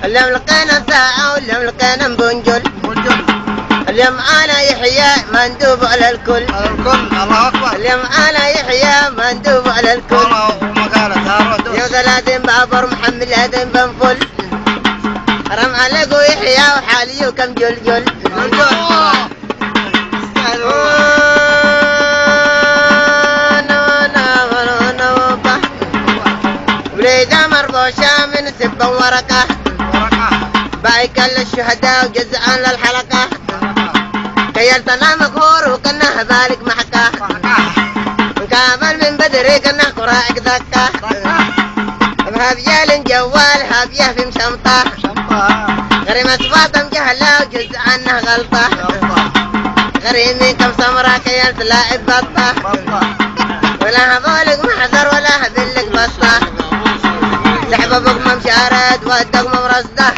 اليوم لقينا ساعة واليوم لقينا بنجل. اليوم أنا يحيى مندوب على الكل. الله أكبر. اليوم أنا يحيى مندوب على الكل. يوم 30 بابر محملين بنفل. رم عليكو يحيى وحالي وكم جلجل. وليد مربوشة من سبا ورقة. بايك للشهداء وجزعان للحلقة. كيلتنا مقهور وكنا بالك محكة. مكامل من بدري كنا قراعك ذكة. بهبيال جوال هبيه في مشمطة. غريمة فاطم جهلة وجزعانه غلطة. غريمي كم سمرة كيلت لاعب بطة. ولا هبولك محذر ولا هبلك بسطة. لحبة بقمة مشارد ودق مبرصدة.